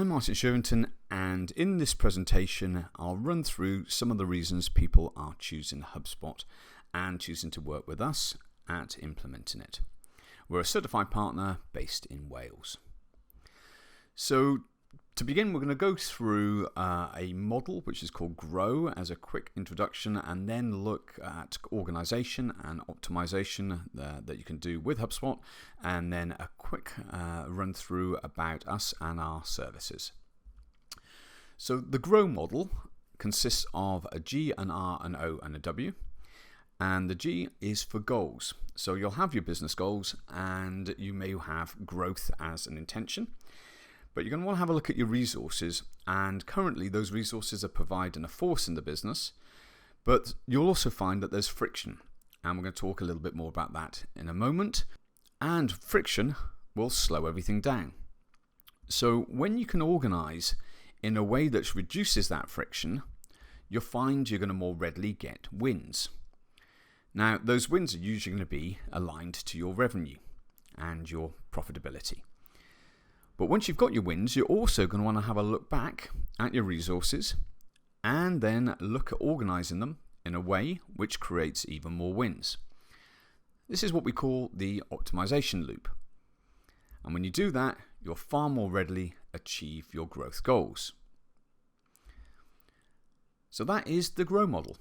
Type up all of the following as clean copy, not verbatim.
I'm Martin Shervington, and in this presentation I'll run through some of the reasons people are choosing HubSpot and choosing to work with us at implementing it. We're a certified partner based in Wales. So to begin, we're going to go through a model which is called Grow as a quick introduction, and then look at organization and optimization that you can do with HubSpot, and then a quick run through about us and our services. So the Grow model consists of a G, an R, an O, and a W. And the G is for goals. So you'll have your business goals, and you may have growth as an intention. But you're going to want to have a look at your resources, and currently those resources are providing a force in the business, but you'll also find that there's friction, and we're going to talk a little bit more about that in a moment. And friction will slow everything down. So when you can organize in a way that reduces that friction, you'll find you're going to more readily get wins. Now, those wins are usually going to be aligned to your revenue and your profitability. But once you've got your wins, you're also going to want to have a look back at your resources and then look at organizing them in a way which creates even more wins. This is what we call the optimization loop. And when you do that, you'll far more readily achieve your growth goals. So that is the Grow model.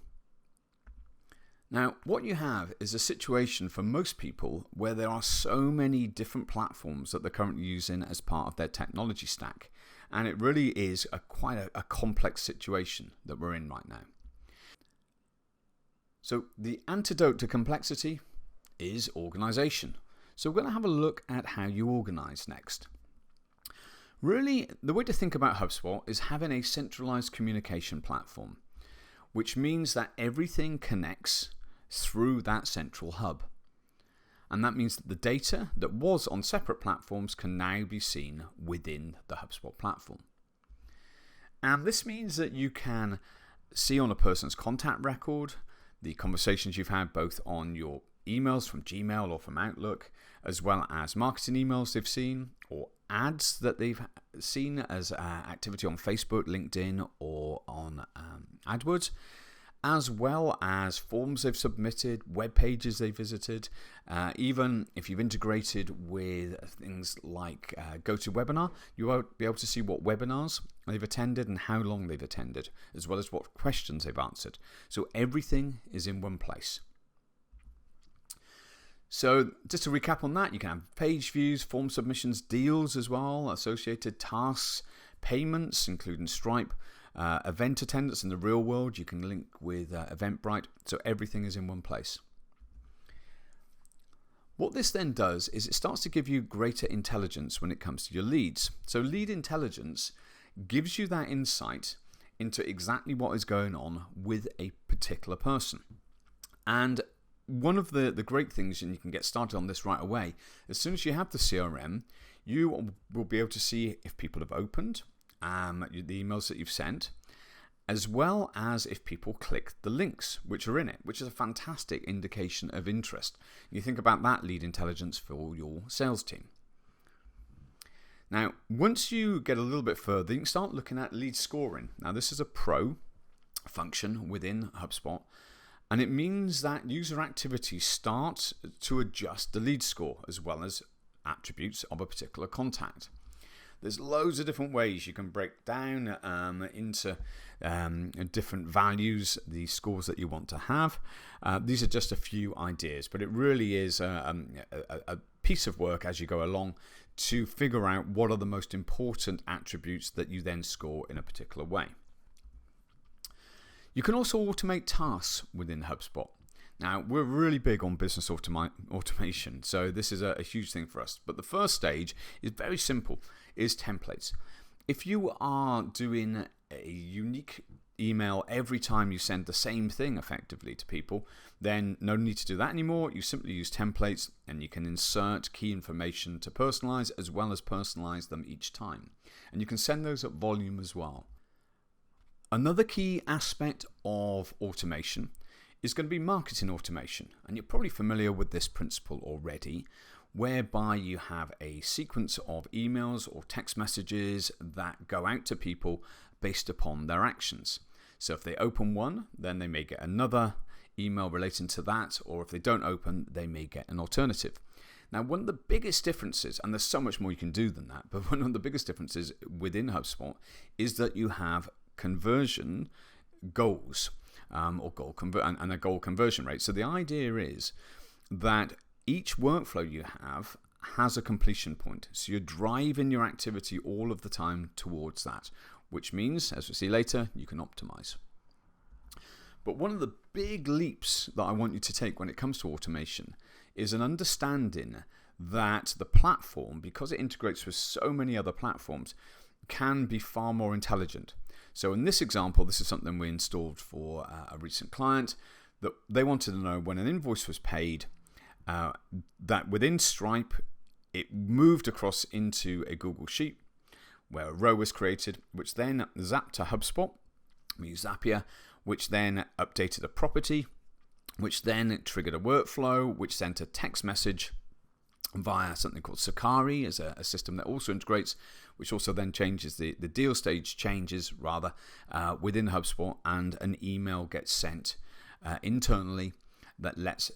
Now, what you have is a situation for most people where there are so many different platforms that they're currently using as part of their technology stack. And it really is quite a complex situation that we're in right now. So the antidote to complexity is organization. So we're going to have a look at how you organize next. Really, the way to think about HubSpot is having a centralized communication platform, which means that everything connects through that central hub. And that means that the data that was on separate platforms can now be seen within the HubSpot platform. And this means that you can see on a person's contact record the conversations you've had both on your emails from Gmail or from Outlook, as well as marketing emails they've seen, or ads that they've seen as activity on Facebook, LinkedIn, or on AdWords, as well as forms they've submitted, web pages they visited, even if you've integrated with things like GoToWebinar, you will be able to see what webinars they've attended and how long they've attended, as well as what questions they've answered. So everything is in one place. So just to recap on that, you can have page views, form submissions, deals as well, associated tasks, payments, including Stripe, event attendance in the real world. You can link with Eventbrite, so everything is in one place. What this then does is it starts to give you greater intelligence when it comes to your leads. So lead intelligence gives you that insight into exactly what is going on with a particular person. And one of the great things, and you can get started on this right away, as soon as you have the CRM, you will be able to see if people have opened the emails that you've sent, as well as if people click the links which are in it, which is a fantastic indication of interest. You think about that lead intelligence for your sales team. Now, once you get a little bit further, you can start looking at lead scoring. Now, this is a pro function within HubSpot, and it means that user activity starts to adjust the lead score as well as attributes of a particular contact. There's loads of different ways you can break down into different values, the scores that you want to have. These are just a few ideas, but it really is a piece of work as you go along to figure out what are the most important attributes that you then score in a particular way. You can also automate tasks within HubSpot. Now, we're really big on business automation, so this is a huge thing for us. But the first stage is very simple, is templates. If you are doing a unique email every time you send the same thing effectively to people, then no need to do that anymore. You simply use templates, and you can insert key information to personalize as well as personalize them each time. And you can send those at volume as well. Another key aspect of automation is going to be marketing automation. And you're probably familiar with this principle already, whereby you have a sequence of emails or text messages that go out to people based upon their actions. So if they open one, then they may get another email relating to that, or if they don't open, they may get an alternative. Now, one of the biggest differences, and there's so much more you can do than that, but one of the biggest differences within HubSpot is that you have conversion goals and a goal conversion rate. So the idea is that each workflow you have has a completion point. So you're driving your activity all of the time towards that, which means, as we'll see later, you can optimize. But one of the big leaps that I want you to take when it comes to automation is an understanding that the platform, because it integrates with so many other platforms, can be far more intelligent. So in this example, this is something we installed for a recent client, that they wanted to know when an invoice was paid, that within Stripe, it moved across into a Google Sheet where a row was created, which then zapped to HubSpot. We use Zapier, which then updated a property, which then triggered a workflow, which sent a text message via something called Sakari as a system that also integrates, which also then changes the deal stage changes rather within HubSpot, and an email gets sent internally that lets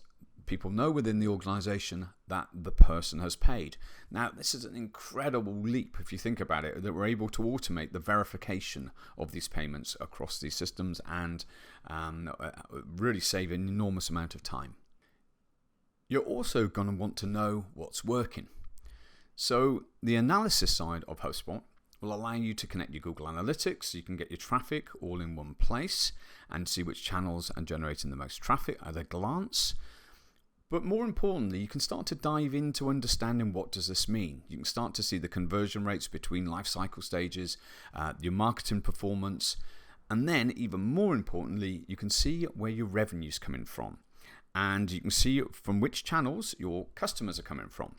people know within the organization that the person has paid. Now, this is an incredible leap if you think about it, that we're able to automate the verification of these payments across these systems and really save an enormous amount of time. You're also going to want to know what's working. So the analysis side of HubSpot will allow you to connect your Google Analytics, so you can get your traffic all in one place and see which channels are generating the most traffic at a glance. But more importantly, you can start to dive into understanding what does this mean. You can start to see the conversion rates between life cycle stages, your marketing performance, and then even more importantly, you can see where your revenue's coming from. And you can see from which channels your customers are coming from.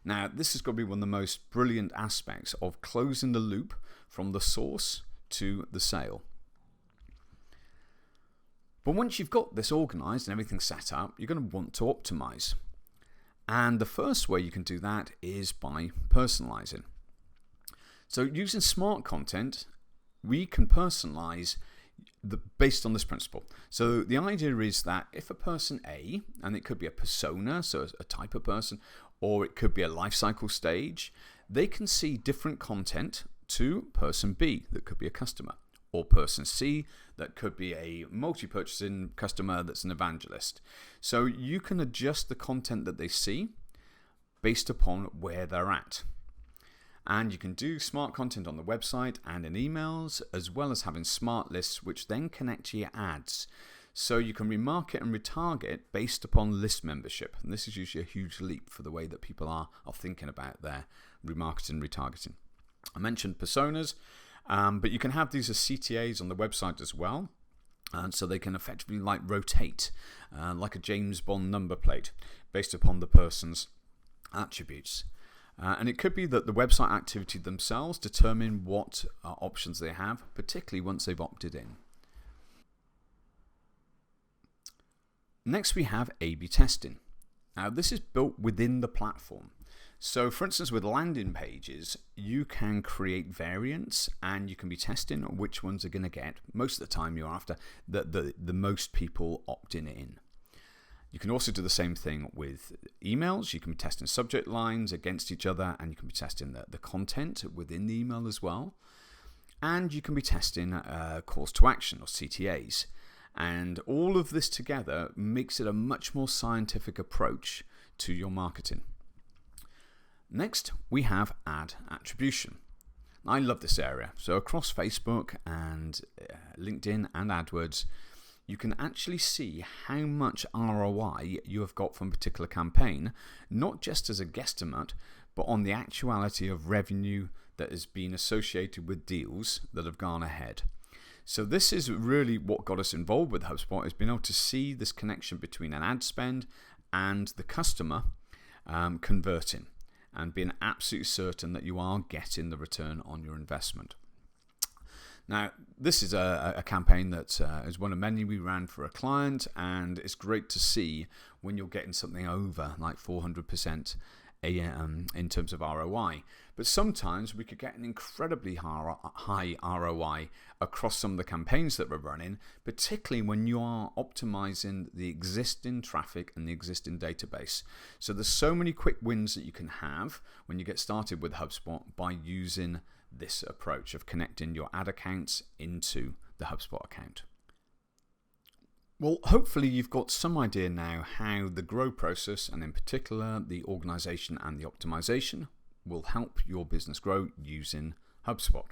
Now, this is going to be one of the most brilliant aspects of closing the loop from the source to the sale. But once you've got this organized and everything set up, you're going to want to optimize. And the first way you can do that is by personalizing. So using smart content, we can personalize based on this principle. So the idea is that if a person A, and it could be a persona, so a type of person, or it could be a life cycle stage, they can see different content to person B, that could be a customer, or person C, that could be a multi-purchasing customer that's an evangelist. So you can adjust the content that they see based upon where they're at. And you can do smart content on the website and in emails, as well as having smart lists, which then connect to your ads. So you can remarket and retarget based upon list membership. And this is usually a huge leap for the way that people are thinking about their remarketing and retargeting. I mentioned personas, but you can have these as CTAs on the website as well. And so they can effectively rotate like a James Bond number plate based upon the person's attributes. And it could be that the website activity themselves determine what options they have, particularly once they've opted in. Next, we have A/B testing. Now, this is built within the platform. So, for instance, with landing pages, you can create variants and you can be testing which ones are going to get, most of the time you're after, the most people opting in. You can also do the same thing with emails. You can be testing subject lines against each other, and you can be testing the content within the email as well. And you can be testing calls to action, or CTAs. And all of this together makes it a much more scientific approach to your marketing. Next, we have ad attribution. I love this area. So across Facebook and LinkedIn and AdWords, you can actually see how much ROI you have got from a particular campaign, not just as a guesstimate, but on the actuality of revenue that has been associated with deals that have gone ahead. So this is really what got us involved with HubSpot, is being able to see this connection between an ad spend and the customer converting, and being absolutely certain that you are getting the return on your investment. Now, this is a campaign that is one of many we ran for a client, and it's great to see when you're getting something over like 400% in terms of ROI. But sometimes we could get an incredibly high ROI across some of the campaigns that we're running, particularly when you are optimizing the existing traffic and the existing database. So there's so many quick wins that you can have when you get started with HubSpot by using this approach of connecting your ad accounts into the HubSpot account. Well, hopefully you've got some idea now how the grow process, and in particular the organization and the optimization, will help your business grow using HubSpot.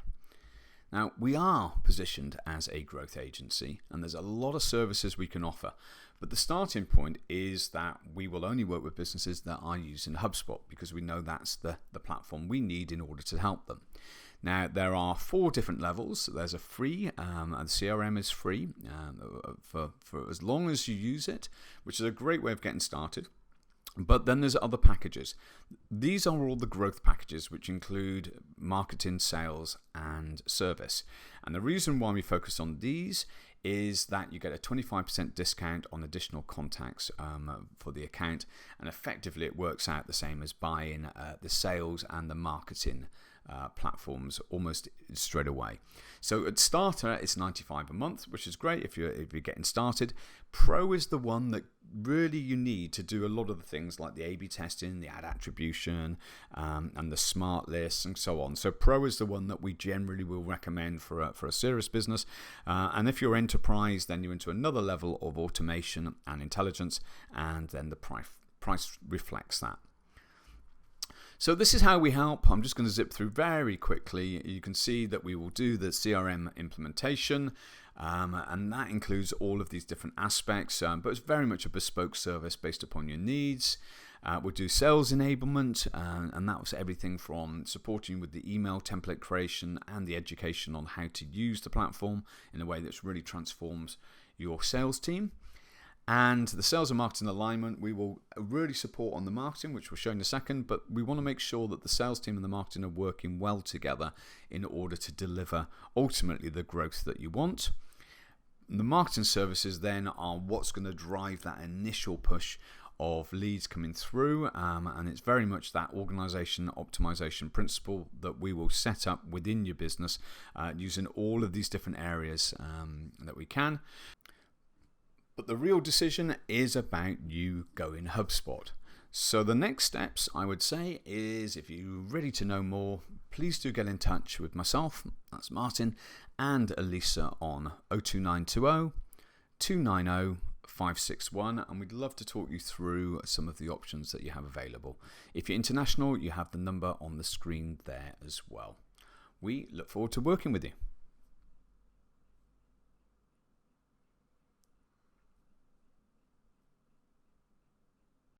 Now, we are positioned as a growth agency, and there's a lot of services we can offer. But the starting point is that we will only work with businesses that are using HubSpot, because we know that's the platform we need in order to help them. Now, there are 4 different levels. There's a free, and the CRM is free for as long as you use it, which is a great way of getting started. But then there's other packages. These are all the growth packages, which include marketing, sales, and service. And the reason why we focus on these is that you get a 25% discount on additional contacts for the account, and effectively it works out the same as buying the sales and the marketing platforms almost straight away. So at starter it's $95 a month, which is great if you're getting started. Pro is the one that really you need to do a lot of the things like the A/B testing, the ad attribution, and the smart lists and so on. So Pro is the one that we generally will recommend for a serious business. And if you're enterprise, then you're into another level of automation and intelligence, and then the price reflects that. So this is how we help. I'm just going to zip through very quickly. You can see that we will do the CRM implementation, and that includes all of these different aspects, but it's very much a bespoke service based upon your needs. We'll do sales enablement, and that was everything from supporting you with the email template creation and the education on how to use the platform in a way that really transforms your sales team. And the sales and marketing alignment, we will really support on the marketing, which we'll show in a second, but we want to make sure that the sales team and the marketing are working well together in order to deliver ultimately the growth that you want. The marketing services then are what's going to drive that initial push of leads coming through, and it's very much that organization optimization principle that we will set up within your business using all of these different areas that we can. But the real decision is about you going HubSpot. So the next steps, I would say, is if you're ready to know more, please do get in touch with myself, that's Martin, and Elisa on 02920 290 561, and we'd love to talk you through some of the options that you have available. If you're international, you have the number on the screen there as well. We look forward to working with you.